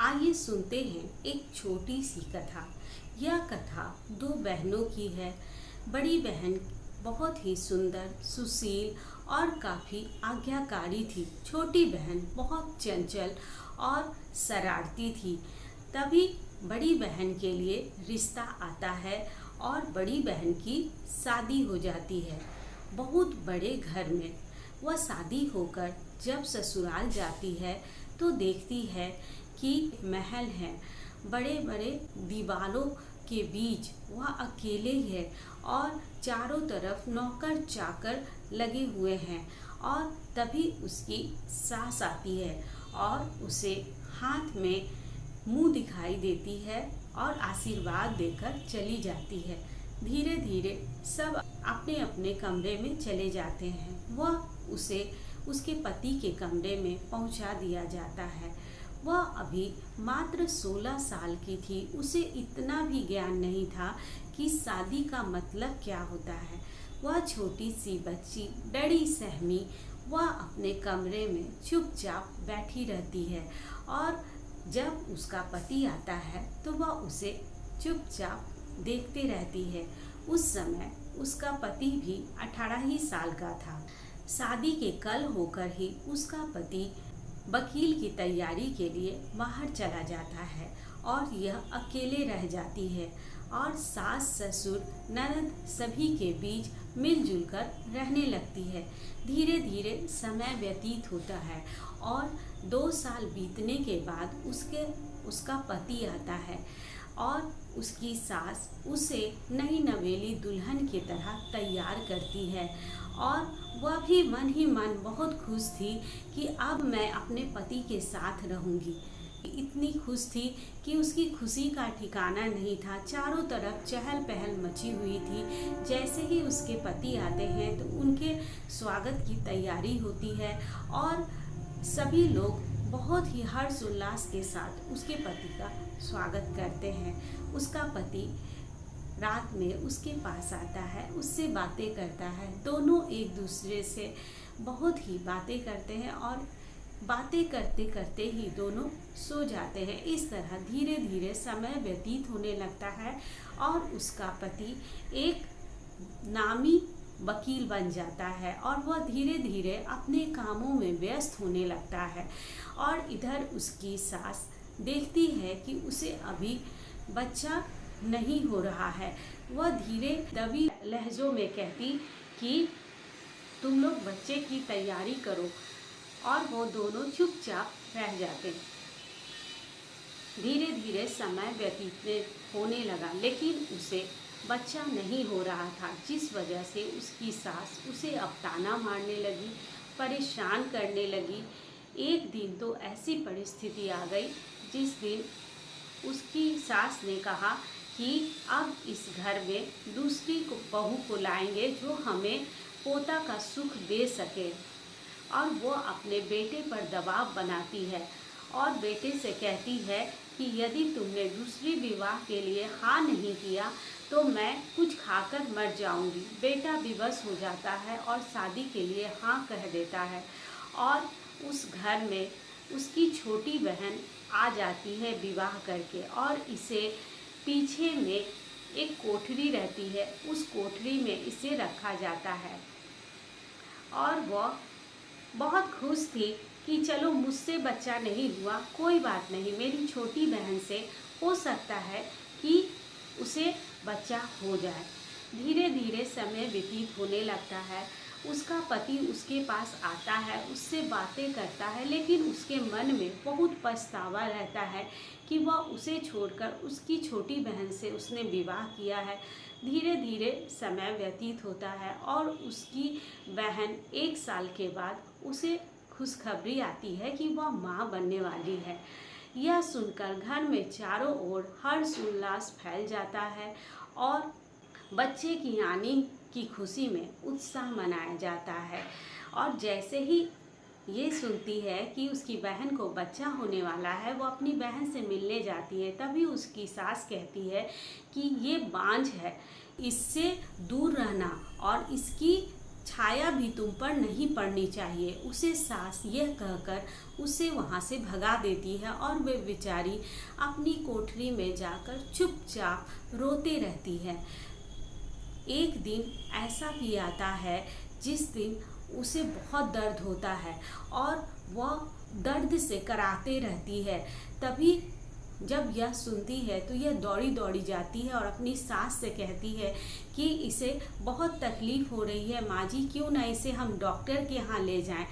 आइए सुनते हैं एक छोटी सी कथा। यह कथा दो बहनों की है। बड़ी बहन बहुत ही सुंदर, सुशील और काफ़ी आज्ञाकारी थी। छोटी बहन बहुत चंचल और शरारती थी। तभी बड़ी बहन के लिए रिश्ता आता है और बड़ी बहन की शादी हो जाती है बहुत बड़े घर में। वह शादी होकर जब ससुराल जाती है तो देखती है कि महल है, बड़े बड़े दीवारों के बीच वह अकेले ही है और चारों तरफ नौकर चाकर लगे हुए हैं। और तभी उसकी सास आती है और उसे हाथ में मुंह दिखाई देती है और आशीर्वाद देकर चली जाती है। धीरे धीरे सब अपने अपने कमरे में चले जाते हैं। वह उसे उसके पति के कमरे में पहुंचा दिया जाता है। वह अभी मात्र 16 साल की थी। उसे इतना भी ज्ञान नहीं था कि शादी का मतलब क्या होता है। वह छोटी सी बच्ची डरी सहमी वह अपने कमरे में चुपचाप बैठी रहती है और जब उसका पति आता है तो वह उसे चुपचाप देखते रहती है। उस समय उसका पति भी 18 ही साल का था। शादी के कल होकर ही उसका पति वकील की तैयारी के लिए बाहर चला जाता है और यह अकेले रह जाती है और सास ससुर ननद सभी के बीच मिलजुल कर रहने लगती है। धीरे धीरे समय व्यतीत होता है और 2 साल बीतने के बाद उसका पति आता है और उसकी सास उसे नई नवेली दुल्हन की तरह तैयार करती है और वह भी मन ही मन बहुत खुश थी कि अब मैं अपने पति के साथ रहूंगी। इतनी खुश थी कि उसकी खुशी का ठिकाना नहीं था। चारों तरफ चहल पहल मची हुई थी। जैसे ही उसके पति आते हैं तो उनके स्वागत की तैयारी होती है और सभी लोग बहुत ही हर्ष उल्लास के साथ उसके पति का स्वागत करते हैं। उसका पति रात में उसके पास आता है, उससे बातें करता है। दोनों एक दूसरे से बहुत ही बातें करते हैं और बातें करते करते ही दोनों सो जाते हैं। इस तरह धीरे धीरे समय व्यतीत होने लगता है और उसका पति एक नामी वकील बन जाता है और वह धीरे धीरे अपने कामों में व्यस्त होने लगता है। और इधर उसकी सास देखती है कि उसे अभी बच्चा नहीं हो रहा है। वह धीरे दबी लहजों में कहती कि तुम लोग बच्चे की तैयारी करो और वो दोनों चुपचाप रह जाते। धीरे धीरे समय व्यतीत होने लगा लेकिन उसे बच्चा नहीं हो रहा था, जिस वजह से उसकी सास उसे अब ताना मारने लगी, परेशान करने लगी। एक दिन तो ऐसी परिस्थिति आ गई जिस दिन उसकी सास ने कहा कि अब इस घर में दूसरी बहू को लाएंगे जो हमें पोता का सुख दे सके। और वो अपने बेटे पर दबाव बनाती है और बेटे से कहती है कि यदि तुमने दूसरी विवाह के लिए हाँ नहीं किया तो मैं कुछ खाकर मर जाऊंगी। बेटा विवश हो जाता है और शादी के लिए हाँ कह देता है और उस घर में उसकी छोटी बहन आ जाती है विवाह करके और इसे पीछे में एक कोठरी रहती है, उस कोठरी में इसे रखा जाता है। और वह बहुत खुश थी कि चलो मुझसे बच्चा नहीं हुआ, कोई बात नहीं, मेरी छोटी बहन से हो सकता है कि उसे बच्चा हो जाए। धीरे धीरे समय व्यतीत होने लगता है। उसका पति उसके पास आता है, उससे बातें करता है लेकिन उसके मन में बहुत पछतावा रहता है कि वह उसे छोड़कर उसकी छोटी बहन से उसने विवाह किया है। धीरे धीरे समय व्यतीत होता है और उसकी बहन 1 साल के बाद उसे खुशखबरी आती है कि वह माँ बनने वाली है। यह सुनकर घर में चारों ओर हर्ष उल्लास फैल जाता है और बच्चे की आने की खुशी में उत्साह मनाया जाता है। और जैसे ही ये सुनती है कि उसकी बहन को बच्चा होने वाला है, वो अपनी बहन से मिलने जाती है। तभी उसकी सास कहती है कि ये बांझ है, इससे दूर रहना और इसकी छाया भी तुम पर नहीं पड़नी चाहिए। उसे सास यह कहकर उसे वहाँ से भगा देती है और वे बेचारी अपनी कोठरी में जाकर चुपचाप रोते रहती है। एक दिन ऐसा भी आता है जिस दिन उसे बहुत दर्द होता है और वह दर्द से कराहते रहती है। तभी जब यह सुनती है तो यह दौड़ी दौड़ी जाती है और अपनी सास से कहती है कि इसे बहुत तकलीफ हो रही है माँ जी, क्यों ना इसे हम डॉक्टर के यहाँ ले जाएं।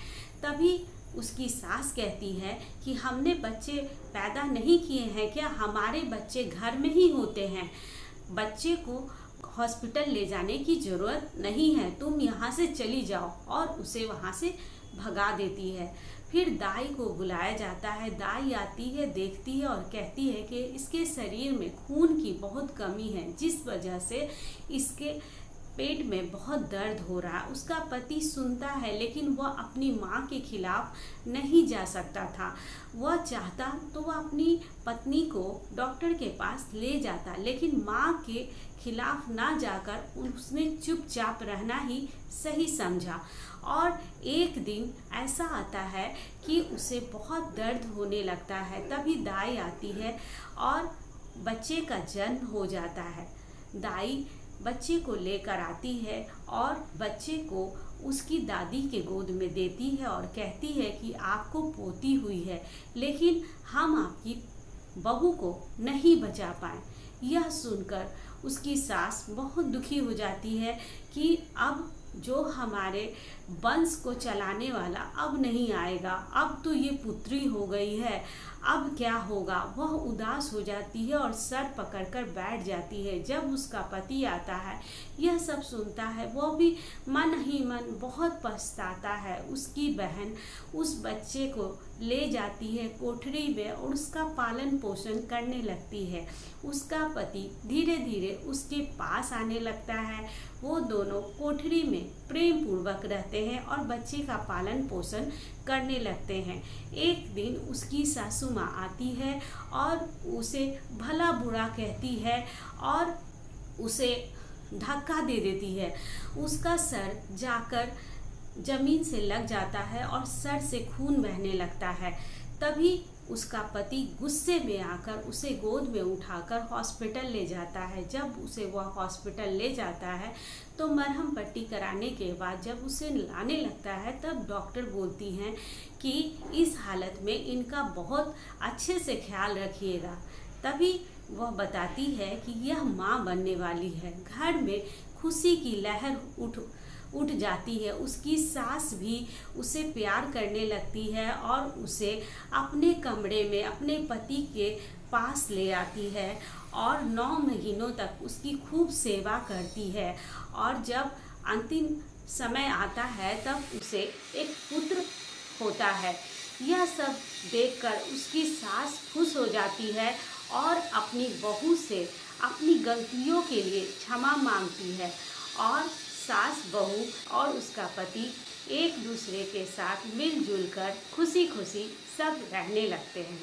तभी उसकी सास कहती है कि हमने बच्चे पैदा नहीं किए हैं क्या, हमारे बच्चे घर में ही होते हैं, बच्चे को हॉस्पिटल ले जाने की ज़रूरत नहीं है, तुम यहाँ से चली जाओ। और उसे वहाँ से भगा देती है। फिर दाई को बुलाया जाता है। दाई आती है, देखती है और कहती है कि इसके शरीर में खून की बहुत कमी है, जिस वजह से इसके पेट में बहुत दर्द हो रहा है। उसका पति सुनता है लेकिन वह अपनी माँ के खिलाफ नहीं जा सकता था। वह चाहता तो वह अपनी पत्नी को डॉक्टर के पास ले जाता, लेकिन माँ के खिलाफ ना जाकर उसने चुपचाप रहना ही सही समझा। और एक दिन ऐसा आता है कि उसे बहुत दर्द होने लगता है। तभी दाई आती है और बच्चे का जन्म हो जाता है। दाई बच्चे को लेकर आती है और बच्चे को उसकी दादी के गोद में देती है और कहती है कि आपको पोती हुई है, लेकिन हम आपकी बहू को नहीं बचा पाए। यह सुनकर उसकी सास बहुत दुखी हो जाती है कि अब जो हमारे वंश को चलाने वाला अब नहीं आएगा, अब तो ये पुत्री हो गई है, अब क्या होगा। वह उदास हो जाती है और सर पकड़कर बैठ जाती है। जब उसका पति आता है, यह सब सुनता है, वह भी मन ही मन बहुत पछताता है। उसकी बहन उस बच्चे को ले जाती है कोठरी में और उसका पालन पोषण करने लगती है। उसका पति धीरे धीरे उसके पास आने लगता है। वो दोनों कोठरी में प्रेम पूर्वक रहते हैं और बच्चे का पालन पोषण करने लगते हैं। एक दिन उसकी सासू माँ आती है और उसे भला बुरा कहती है और उसे धक्का दे देती है। उसका सर जाकर जमीन से लग जाता है और सर से खून बहने लगता है। तभी उसका पति गुस्से में आकर उसे गोद में उठाकर हॉस्पिटल ले जाता है। जब उसे वह हॉस्पिटल ले जाता है तो मरहम पट्टी कराने के बाद जब उसे लाने लगता है, तब डॉक्टर बोलती हैं कि इस हालत में इनका बहुत अच्छे से ख्याल रखिएगा। तभी वह बताती है कि यह माँ बनने वाली है। घर में खुशी की लहर उठ जाती है। उसकी सास भी उसे प्यार करने लगती है और उसे अपने कमरे में अपने पति के पास ले आती है और 9 महीनों तक उसकी खूब सेवा करती है। और जब अंतिम समय आता है तब उसे एक पुत्र होता है। यह सब देखकर उसकी सास खुश हो जाती है और अपनी बहू से अपनी गलतियों के लिए क्षमा मांगती है और सास बहू और उसका पति एक दूसरे के साथ मिलजुल कर खुशी खुशी सब रहने लगते हैं।